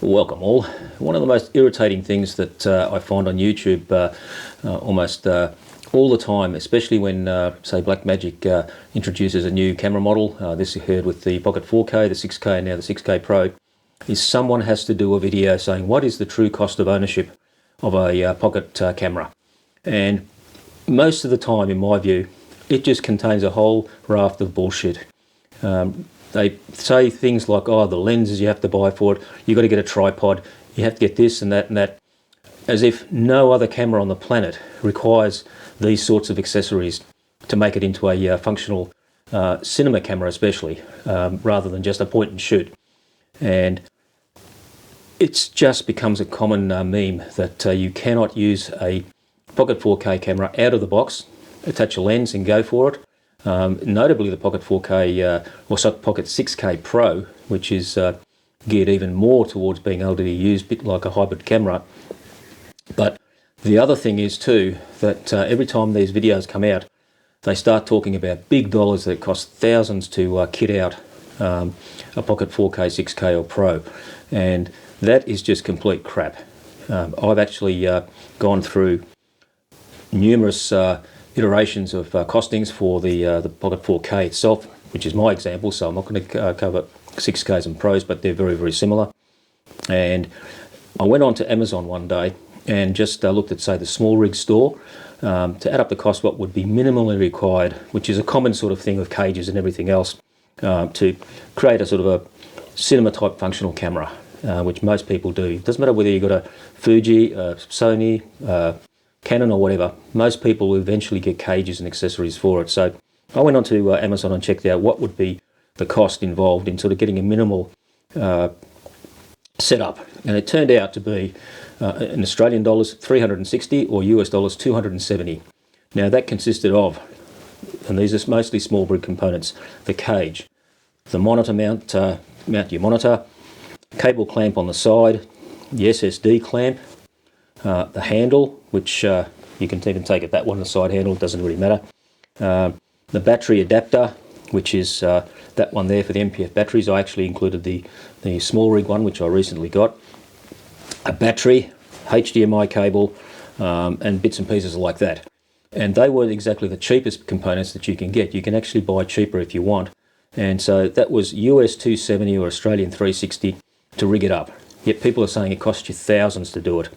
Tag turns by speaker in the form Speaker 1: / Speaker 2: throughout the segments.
Speaker 1: Welcome all. One of the most irritating things that I find on YouTube almost all the time, especially when say Blackmagic introduces a new camera model, this you heard with the Pocket 4K, the 6K and now the 6K Pro, is someone has to do a video saying what is the true cost of ownership of a pocket camera. And most of the time, in my view, it just contains a whole raft of bullshit. They say things like, oh, the lenses you have to buy for it, you've got to get a tripod, you have to get this and that, as if no other camera on the planet requires these sorts of accessories to make it into a functional cinema camera especially, rather than just a point and shoot. And it just becomes a common meme that you cannot use a Pocket 4K camera out of the box, attach a lens and go for it. Notably the Pocket 4K or Pocket 6K Pro, which is geared even more towards being able to be used a bit like a hybrid camera. But the other thing is too that every time these videos come out, they start talking about big dollars that cost thousands to kit out a Pocket 4K, 6K or Pro, and that is just complete crap. I've actually gone through numerous iterations of costings for the Pocket 4K itself, which is my example, so I'm not going to cover 6Ks and Pros, but they're very, very similar. And I went on to Amazon one day and just looked at, say, the SmallRig store to add up the cost what would be minimally required, which is a common sort of thing of cages and everything else, to create a sort of a cinema type functional camera, which most people do. It doesn't matter whether you've got a Fuji, Sony, Canon or whatever, most people will eventually get cages and accessories for it. So I went on to Amazon and checked out what would be the cost involved in sort of getting a minimal setup, and it turned out to be in Australian dollars 360 or US dollars 270. Now that consisted of, and these are mostly SmallRig components, the cage, the monitor mount your monitor, cable clamp on the side, the SSD clamp, the handle, which you can even take it that one, the side handle, it doesn't really matter. The battery adapter, which is that one there for the MPF batteries. I actually included the SmallRig one, which I recently got. A battery, HDMI cable, and bits and pieces like that. And they were exactly the cheapest components that you can get. You can actually buy cheaper if you want. And so that was US 270 or Australian 360 to rig it up. Yet people are saying it costs you thousands to do it.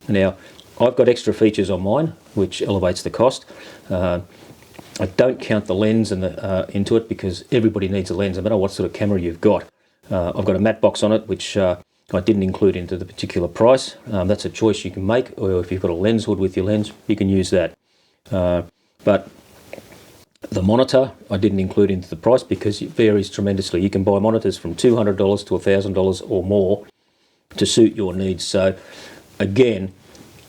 Speaker 1: Now, I've got extra features on mine, which elevates the cost. I don't count the lens and into it because everybody needs a lens, no matter what sort of camera you've got. I've got a matte box on it, which I didn't include into the particular price. That's a choice you can make, or if you've got a lens hood with your lens, you can use that. But the monitor, I didn't include into the price because it varies tremendously. You can buy monitors from $200 to $1,000 or more to suit your needs. So again,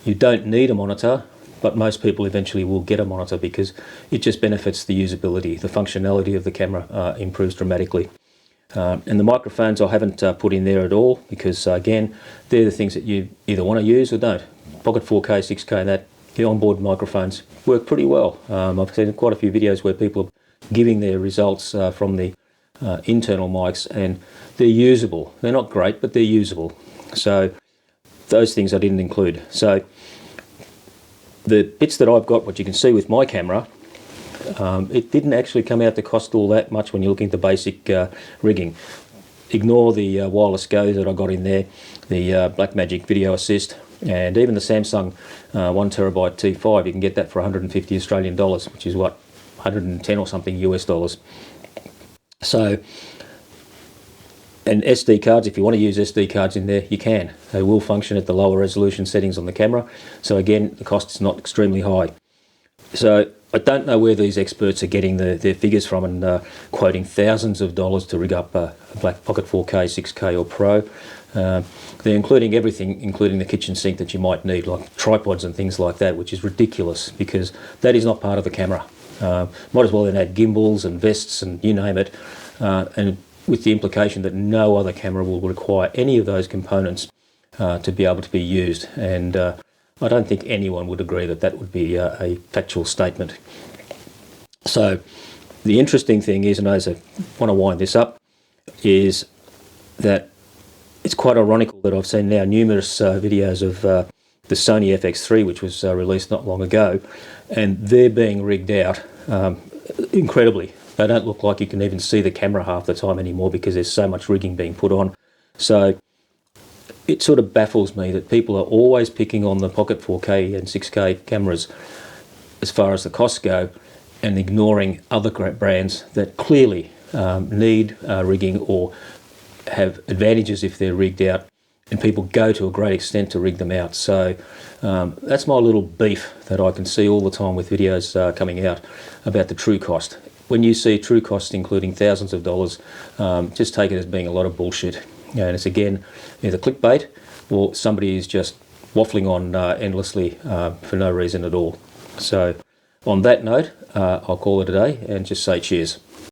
Speaker 1: you don't need a monitor, but most people eventually will get a monitor because it just benefits the usability. The functionality of the camera improves dramatically. And the microphones I haven't put in there at all because, again, they're the things that you either want to use or don't. Pocket 4K, 6K, that the onboard microphones work pretty well. I've seen quite a few videos where people are giving their results from the internal mics, and they're usable. They're not great, but they're usable. So those things I didn't include. So the bits that I've got, what you can see with my camera, it didn't actually come out to cost all that much when you're looking at the basic rigging. Ignore the wireless Go that I got in there, the Blackmagic Video Assist, and even the Samsung 1TB T5. You can get that for 150 Australian dollars, which is what, 110 or something US dollars. So, and SD cards, if you want to use SD cards in there, you can. They will function at the lower resolution settings on the camera. So again, the cost is not extremely high. So I don't know where these experts are getting their figures from and quoting thousands of dollars to rig up a Black Pocket 4K, 6K or Pro. They're including everything, including the kitchen sink that you might need, like tripods and things like that, which is ridiculous because that is not part of the camera. Might as well then add gimbals and vests and you name it, and with the implication that no other camera will require any of those components to be able to be used. And I don't think anyone would agree that that would be a factual statement. So the interesting thing is, and as I want to wind this up, is that it's quite ironical that I've seen now numerous videos of the Sony FX3, which was released not long ago, and they're being rigged out incredibly. They don't look like you can even see the camera half the time anymore because there's so much rigging being put on. So it sort of baffles me that people are always picking on the Pocket 4K and 6K cameras as far as the costs go, and ignoring other brands that clearly need rigging or have advantages if they're rigged out, and people go to a great extent to rig them out. So that's my little beef that I can see all the time with videos coming out about the true cost. When you see true costs including thousands of dollars, just take it as being a lot of bullshit. And it's again either clickbait or somebody is just waffling on endlessly for no reason at all. So on that note, I'll call it a day and just say cheers.